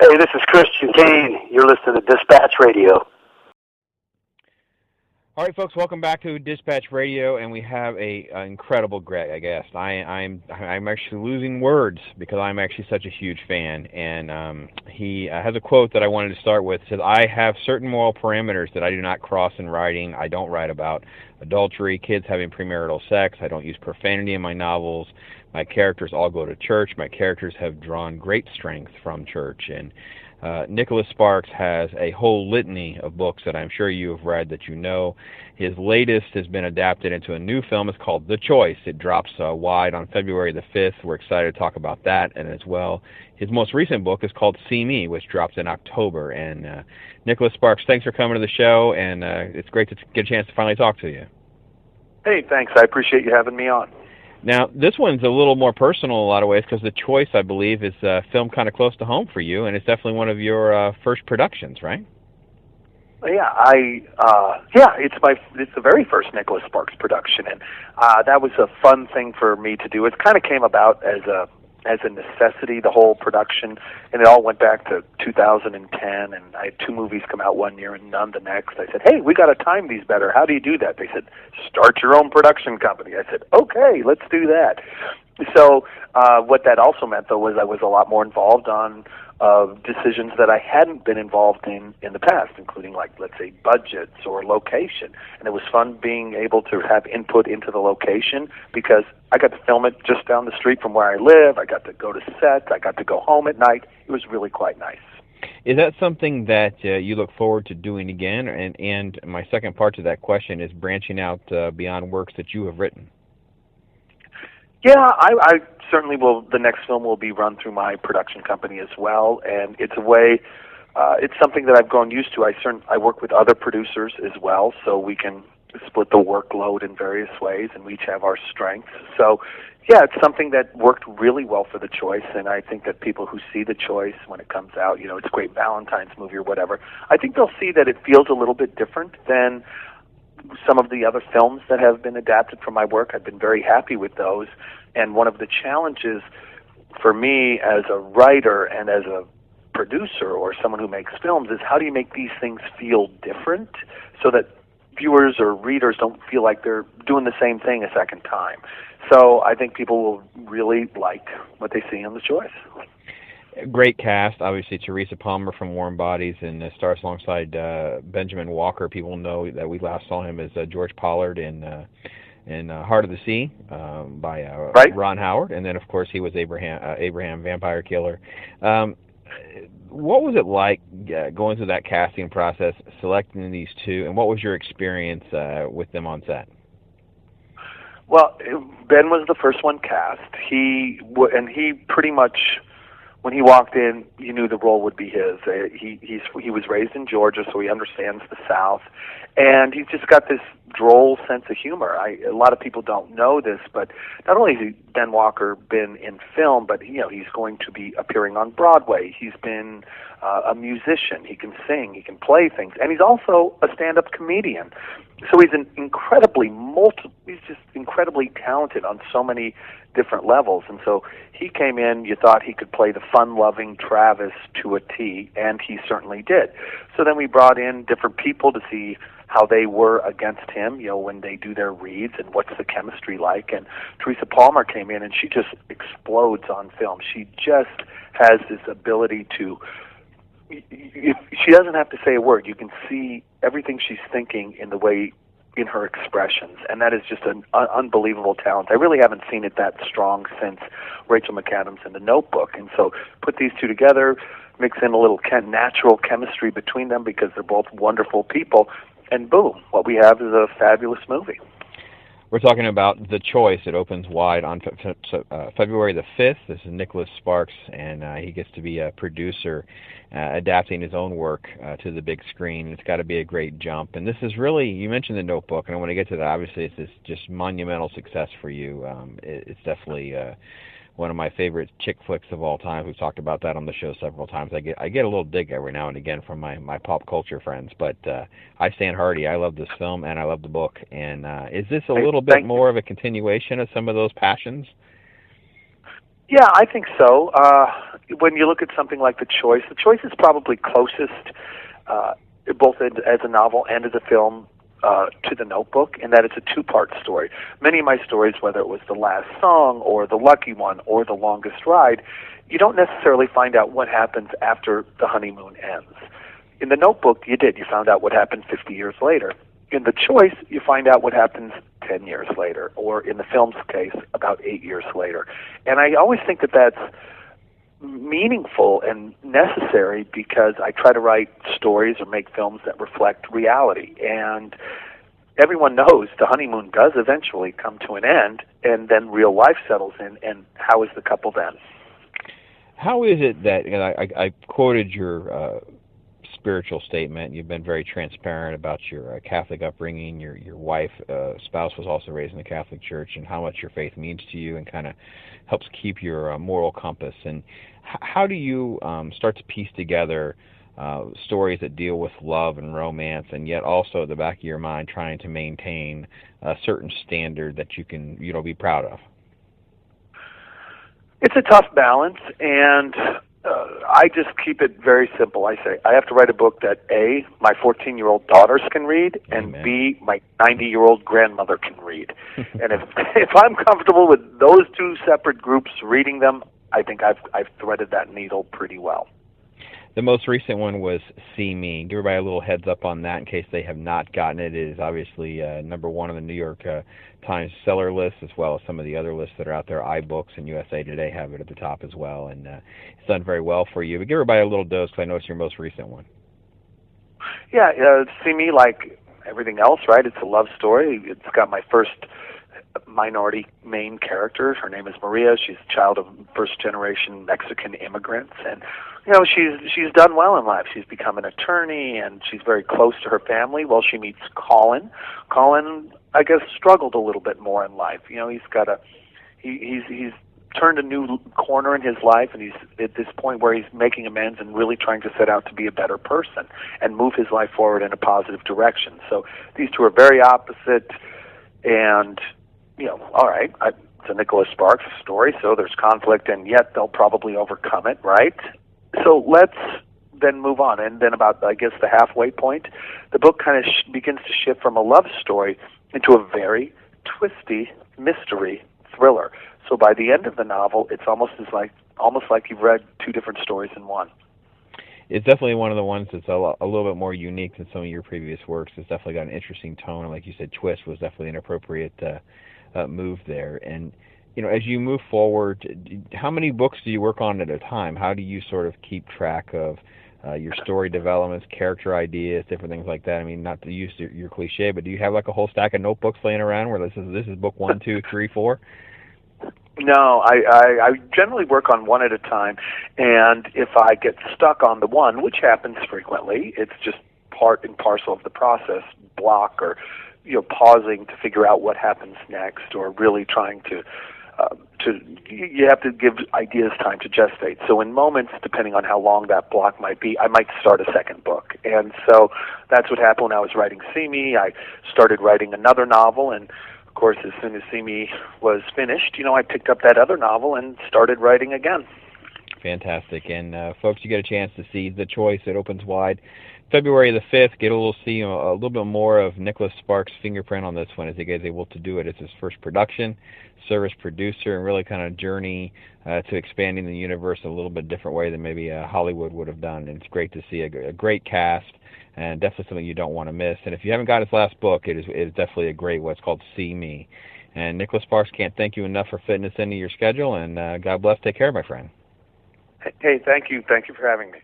Hey, this is Christian Kane. You're listening to Dispatch Radio. All right, folks, welcome back to Dispatch Radio, and we have an incredible guest. I'm actually losing words because I'm actually such a huge fan, and he has a quote that I wanted to start with. It says, "I have certain moral parameters that I do not cross in writing. I don't write about adultery, kids having premarital sex. I don't use profanity in my novels. My characters all go to church. My characters have drawn great strength from church." And Nicholas Sparks has a whole litany of books that I'm sure you have read that you know. His latest has been adapted into a new film. It's called The Choice. It drops wide on February the 5th. We're excited to talk about that. And as well, his most recent book is called See Me, which drops in October. And Nicholas Sparks, thanks for coming to the show, and it's great to get a chance to finally talk to you. Hey, thanks. I appreciate you having me on. Now, this one's a little more personal in a lot of ways because The Choice, I believe, is a film kind of close to home for you, and it's definitely one of your first productions, right? Yeah, it's the very first Nicholas Sparks production, and that was a fun thing for me to do. It kind of came about as a necessity, the whole production, and it all went back to 2010, and I had two movies come out one year and none the next. I said, hey, we got to time these better. How do you do that? They said, start your own production company. I said, okay, let's do that. So what that also meant, though, was I was a lot more involved on decisions that I hadn't been involved in the past, including, like, let's say, budgets or location. And it was fun being able to have input into the location because I got to film it just down the street from where I live. I got to go to set. I got to go home at night. It was really quite nice. Is that something that you look forward to doing again? And my second part to that question is branching out beyond works that you have written. Yeah, I certainly will. The next film will be run through my production company as well, and it's a way. It's something that I've grown used to. I work with other producers as well, so we can split the workload in various ways, and we each have our strengths. So, yeah, it's something that worked really well for The Choice, and I think that people who see The Choice when it comes out, it's a great Valentine's movie or whatever, I think they'll see that it feels a little bit different than some of the other films that have been adapted from my work. I've been very happy with those, and one of the challenges for me as a writer and as a producer or someone who makes films is how do you make these things feel different so that viewers or readers don't feel like they're doing the same thing a second time. So I think people will really like what they see on The Choice. Great cast, obviously. Teresa Palmer from Warm Bodies and stars alongside Benjamin Walker. People know that we last saw him as George Pollard in Heart of the Sea by right. Ron Howard, and then of course he was Abraham Vampire Killer. What was it like going through that casting process, selecting these two, and what was your experience with them on set? Well, Ben was the first one cast. He pretty much, when he walked in, you knew the role would be his. He was raised in Georgia, so he understands the South, and he's just got this droll sense of humor. A lot of people don't know this, but not only has Ben Walker been in film, but he's going to be appearing on Broadway. He's been a musician. He can sing. He can play things, and he's also a stand-up comedian. So he's he's just incredibly talented on so many different levels. And so he came in, you thought he could play the fun-loving Travis to a T, and he certainly did. So then we brought in different people to see how they were against him, when they do their reads and what's the chemistry like. And Teresa Palmer came in, and she just explodes on film. She just has this ability to, she doesn't have to say a word. You can see everything she's thinking in her expressions, and that is just an unbelievable talent. I really haven't seen it that strong since Rachel McAdams in The Notebook, and so put these two together, mix in a little natural chemistry between them because they're both wonderful people, and boom, what we have is a fabulous movie. We're talking about The Choice. It opens wide on February the 5th. This is Nicholas Sparks, and he gets to be a producer adapting his own work to the big screen. It's got to be a great jump. And this is really, you mentioned The Notebook, and I want to get to that. Obviously, it's just monumental success for you. It's definitely one of my favorite chick flicks of all time. We've talked about that on the show several times. I get a little dig every now and again from my pop culture friends, but I stand hardy. I love this film, and I love the book. And is this a little bit more of a continuation of some of those passions? Yeah, I think so. when you look at something like The Choice is probably closest, both as a novel and as a film, to The Notebook, in that it's a two-part story. Many of my stories, whether it was The Last Song or The Lucky One or The Longest Ride, you don't necessarily find out what happens after the honeymoon ends. In The Notebook, you did. You found out what happened 50 years later. In The Choice, you find out what happens 10 years later, or in the film's case, about 8 years later. And I always think that that's meaningful and necessary, because I try to write stories or make films that reflect reality. And everyone knows the honeymoon does eventually come to an end, and then real life settles in, and how is the couple then? How is it that, I quoted your spiritual statement. You've been very transparent about your Catholic upbringing. Your wife, spouse, was also raised in the Catholic Church, and how much your faith means to you, and kind of helps keep your moral compass. And how do you start to piece together stories that deal with love and romance, and yet also at the back of your mind trying to maintain a certain standard that you can, be proud of? It's a tough balance, and I just keep it very simple. I say I have to write a book that A, my 14-year-old daughters can read, and Amen. B, my 90-year-old grandmother can read. And if I'm comfortable with those two separate groups reading them, I think I've threaded that needle pretty well. The most recent one was See Me. Give everybody a little heads up on that in case they have not gotten it. It is obviously number one on the New York Times seller list, as well as some of the other lists that are out there. iBooks and USA Today have it at the top as well, and it's done very well for you. But give everybody a little dose, because I know it's your most recent one. Yeah, See Me, like everything else, right? It's a love story. It's got my first minority main character. Her name is Maria. She's a child of first-generation Mexican immigrants, and she's done well in life. She's become an attorney, and she's very close to her family. Well, she meets Colin. Colin, I guess, struggled a little bit more in life. He's turned a new corner in his life, and he's at this point where he's making amends and really trying to set out to be a better person and move his life forward in a positive direction. So these two are very opposite, and all right, it's a Nicholas Sparks story, so there's conflict, and yet they'll probably overcome it, right? So let's then move on. And then about, I guess, the halfway point, the book kind of begins to shift from a love story into a very twisty mystery thriller. So by the end of the novel, it's almost like you've read two different stories in one. It's definitely one of the ones that's a little bit more unique than some of your previous works. It's definitely got an interesting tone, and like you said, twist was definitely an appropriate move there. And as you move forward, how many books do you work on at a time? How do you sort of keep track of your story developments, character ideas, different things like that? I mean, not to use your cliche, but do you have like a whole stack of notebooks laying around where this is book 1, 2, 3, 4? No, I generally work on one at a time, and if I get stuck on the one, which happens frequently, it's just part and parcel of the process, block or pausing to figure out what happens next, or really trying to you have to give ideas time to gestate. So in moments, depending on how long that block might be, I might start a second book. And so that's what happened when I was writing See Me. I started writing another novel, and of course, as soon as See Me was finished, I picked up that other novel and started writing again. Fantastic. And folks, you get a chance to see The Choice. It opens wide February the 5th. Get a little bit more of Nicholas Sparks' fingerprint on this one, as he is able to do it. It's his first production, service producer, and really kind of journey to expanding the universe in a little bit different way than maybe Hollywood would have done. And it's great to see a great cast, and definitely something you don't want to miss. And if you haven't got his last book, it is definitely a great one. It's called See Me. And Nicholas Sparks, can't thank you enough for fitting this into your schedule, and God bless. Take care, my friend. Hey, thank you. Thank you for having me.